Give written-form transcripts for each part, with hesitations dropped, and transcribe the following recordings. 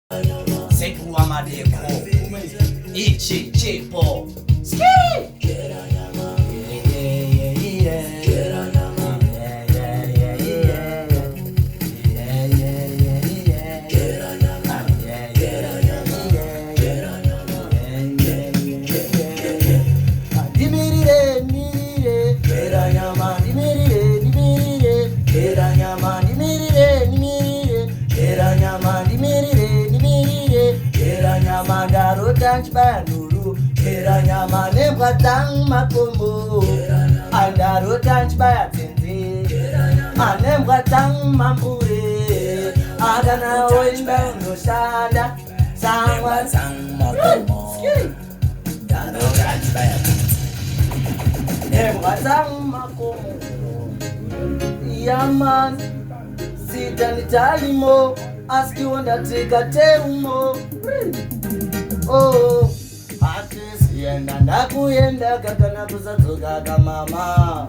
Seku amadeko Ichi chipo Ski Banuru Keranya mane bratang makombo Andaro tanch bayatinzi Ane bratang mampure Adana oinda no shanda Sangwa sang makombo Dano tanch bayatinzi Ne bratang makombo Yaman Sitani talimo Aski wanda tika teumo Oh, hatisienda ndakuyenda kakana kusadzoka kamama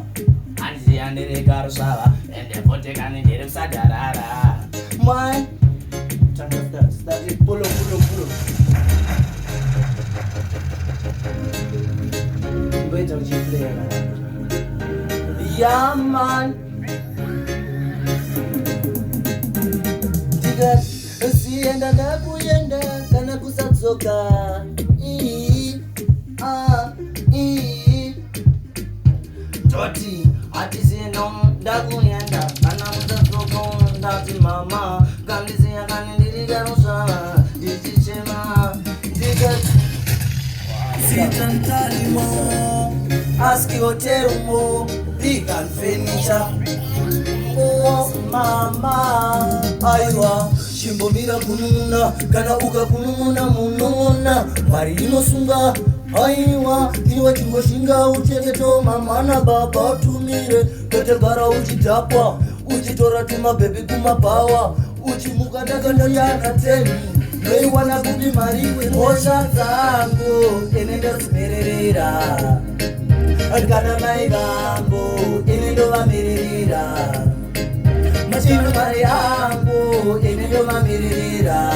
anziya ndiri karusava ende pote kani ndiri kusadarara mwai stati pulo mboita uchiflera yaman sienda ndakuyenda kana kusadzoka toti hatisienda ndakuyenda kana kusadzoka ndati mama kandiziya kani ndirikarusava ndichichema sitantalimo aski hotelumo likanfenisha oh mama aiwa shimbomira kunununa kana ukakunununa munona mari inosunga aiwa iwa chingoshinga ucheketo mamana baba utumire kategara uchidhapwa uchitora tumabhebi kumapawa uchimuka ndakandayana teni noiwana kuti mari hosha dzangu inenda zimererera kana mai vangu inendovamirira machino mari yangu inendomamirira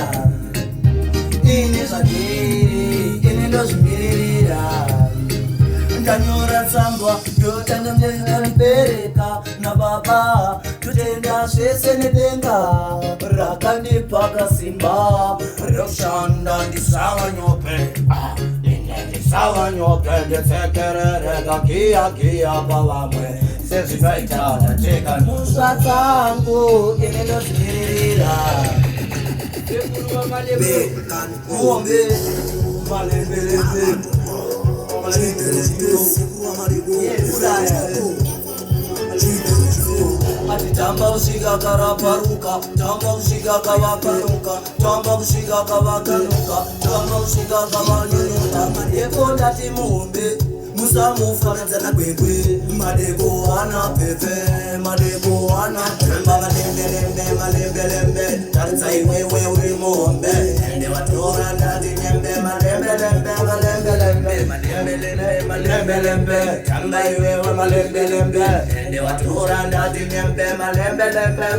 ine zvagiri inendozvimirira ndanyora tsamba yotandambereka nababa totenda zvese nedenga rakandipaka simba rokushanda ndisavanyope ndisavanyope ndetsekerereka kiya pavamwe sezvinoita ndateka nhusva dzangu inendozvimirira muombe malembelembe tamba kusvika karaparuka tamba kusvika kavakaruka tamba kusvika kavakanuka tamba kusvika kavanyunuka madeko ndati muhombe musamufanadzana kwekwe madeko ana pepe madeko ana pemba malembelembe taridza iwewe uri muhombe ende watora ndati nyembe malembelembe tamba iwewe malembelembe ende watora ndati nyembe malembelembe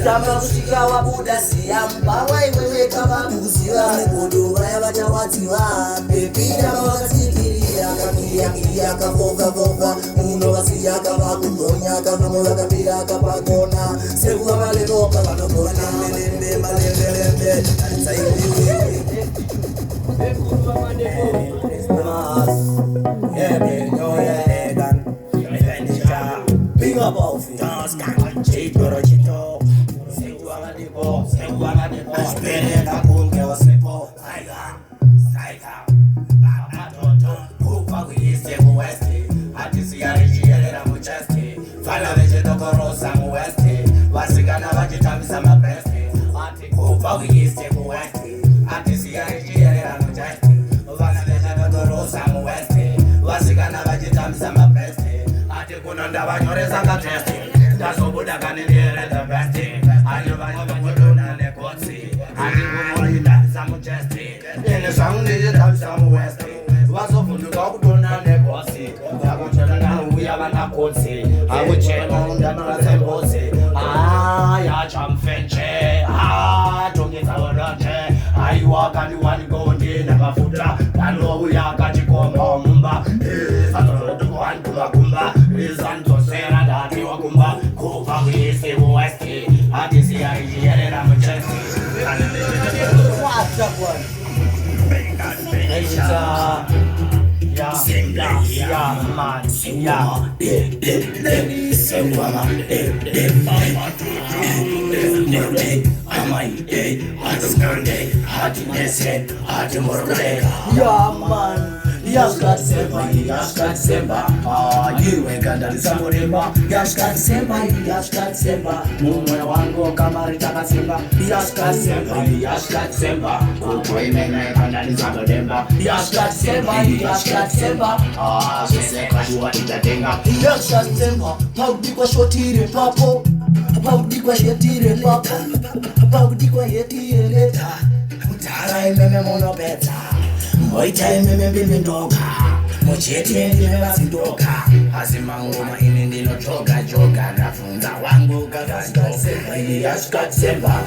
tamba kusvika wabuda siyamba waiwewe kavakuziva negodo vaya vachawadziva pepira vakasikirira kakiyakiya kafokafoka unovasiya kavakugonya kavamwe vakapira kapagona sekuva valevoka vanogona malembelembe tarisaiwewe Big up all of you. Just can't cheat your chito. Say what I did, say what I did. I spent a boom, get a simple. Saika. Papa Toto. Who fuck with you, say who West? I just see a regime, I'm with Chesty. Final vegetable, Rosa, West. Wasigana, Vajitam, Sama Best. Who fuck with you, say who West? I just see a regime, I'm with Chesty. Final vegetable, Rosa, West. Wasigana, Vajitam, Sama Best. Kunanda vanyoresa ngatesti ndazobuda kanindiyere the best anivanyamuduna nekotsi andingumurinda samujesti ine zvangundiyita samuwesti vazovhunduka kudona negosi vakuchena nauya vanakotsi akuchena undamaratsembotsi yachamfenche tongeza wani wani gondi na mafuta Kano uya kachikoma mumba Sato tuko kumba kumba Santo sera dati wa kumba Kupa wisi uwesti Hadisi ya ijiyere na mchesi What's up one? Yeah, man, Yashkasemba, Yiwekanda Samuremba, Yashkasemba, Mumwe wangu kamari takasemba, Yashkasemba, Kukwemene kanda Samuremba, Yashkasemba, Siseka juwa itatenga, Yashkasemba, Paudikwa shotire papo, Paudikwa yetire papo, Paudikwa yetire leta, Mutara imeme monopeta. Moita imeme mbili ndoka Mocheti imeme basi ndoka Azimangoma ini ndilo joga Nafunza wangu kagastoka Yashkasemba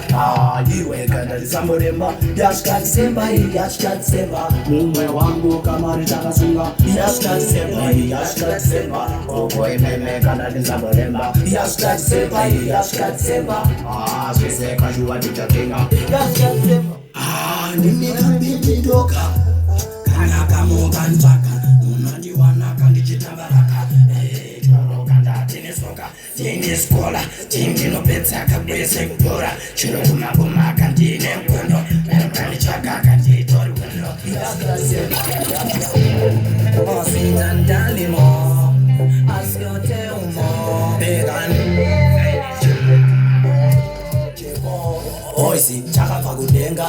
Yiwekanda Samuremba Yashkasemba Mumwe wangu kamari takasunga Yashkasemba Koko imeme kanda Samuremba Yashkasemba Siseka juwa titatenga Yashkasemba Nimeka mbili ndoka Kanaka munga ntaka Unandi wanaka ndichitabaraka Toro kanda tinesoka Tini skola Tini nopetsaka bwese kupora Chiro kumaka ndine mkono Kani chakaka nditori kuno Osina ndalimo Askote umo Pegan Oisi chakapa kudenga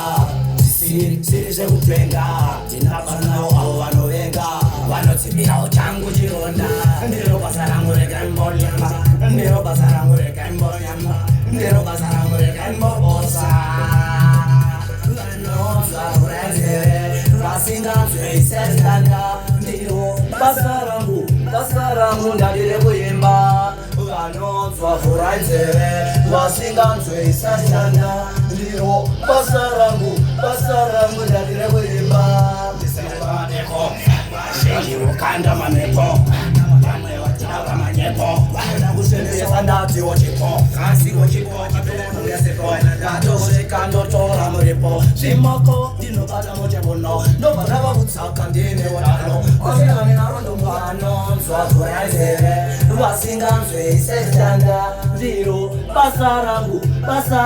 Siri sekutwenga Tinabanawo awo wanovenga Vanotsimirawo changu chironda Ndiro basa rangu reka imbonyamba Ndiro basa rangu reka imbonyamba Ndiro basa rangu reka imbobosa Vanonzwa kurenzere Vasinganzwe isesitanda Ndiro basa rangu ndadire kuimba Vanonzwa kurenzere Vasinganzwe isesitanda Ndiro basa rangu ndadire kuimba Ndisemba neko Shenji ukanda mamepo Yamwe watinawa manyepo Wana kusembesa ndati wochipo Kasi wochipo chipenu yasepo Dato shikando tora muripo Shimoko dino bata mochebono No baraba kutsaka ndine wadano Kozina minaro ndumbano Nzwa kurenzere Vasinganzwe isesitanda Ndiro basa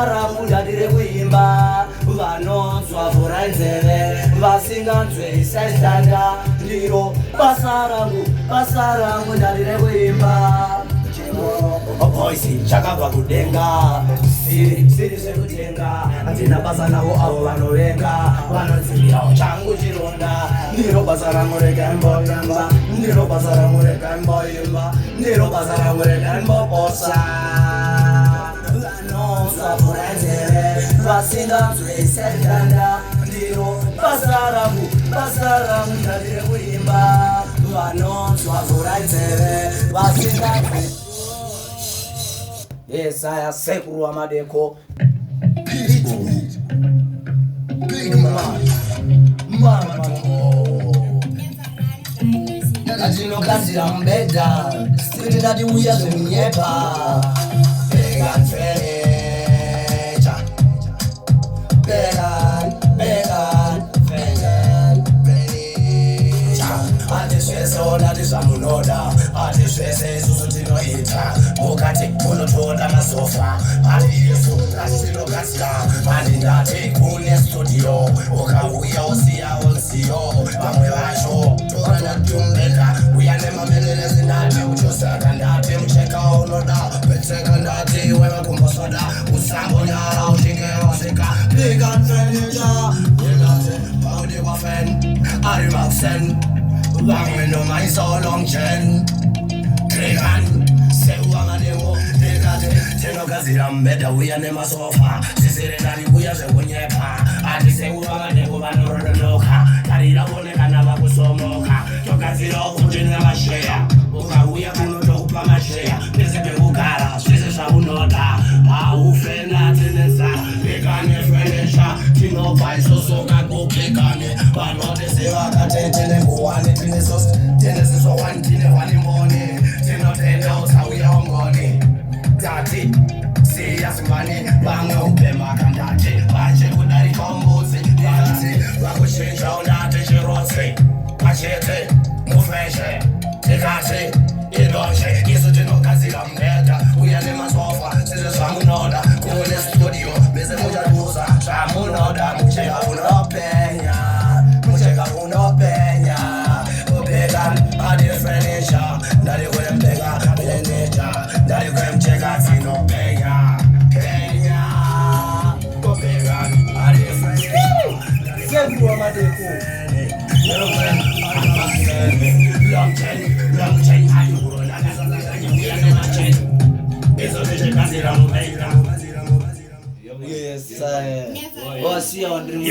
rangu ndadire kuimba Vanonzwa kurenzere Vasinganzwe isesitanda Ndiro basa rangu ndadire kuimba Oisi chakabva kudenga Siri sekutenga Atina basa navo avo vanovenga Vanodzimirawo changu chironda Ndiro basa rangu reka imboyamba Ndiro basa rangu reka imboyimba Ndiro basa rangu reka imbobosa Vanonzwa kurenzere Vasinganzwe isesitanda Ndiro basa rangu ndadire kuimba Vanonzwa kurenzere Vasinganzwe Yesaya sekuru wa madeko Big man Kajino kazira mbeda Stili dadi uya zunyepa Began fecha Began Atisweso natisamunoda Atiswese susutino ita Mukati unotoda masofa Ati yesu kasilo kasila Ati ndati kune studio Ukauya usia onsio Pamwe vasho Tukana tumbeka Uyane mamenelezi ndati Uchosaka ndati mcheka unoda Petseka ndati wewe kumbosoda Usambo nyara ushinge osika Big and furniture Yelate Paudi wafen Arimaksen Wangme no my so long chen Kregan Sewa manemo Dekate Teno kazira mbeda uya nema sofa Sisire nani uya se kunyepa Ati sewa manemo vanorodonoka Karira one kana vakusomoka Tokazira ukujina mashea Uka uya kunotokupa mashea Nesebe kugara Swese shabunoda Ufena tenesa Dekane fenesha Tino paiso soka kuki Banote sewa katentele kuwane tine sos. Tine siso one tine wani mboni. Tino tenda usawi ongoni. Dati, siya simani. Bange upema kandati. Bache kudari kombuzi. Dati, wako shinja unate shirotsi. Machete, mufeshe. Tikasi, idoshe. Isu tino kazi la mbeta. Uyane masofa, sisi samunoda. Kule studio, beze muja duza. Samunoda, mcheka unopenya. Mcheka unopenya. Upegan, adi frenisha. Dari kwe mpega, penecha. Dari kwe mcheka sinopenya. Penya. Upegan, adi frenisha. Semu wa madeko. Long chain, hadi urola. Yes, sir. What's your dream?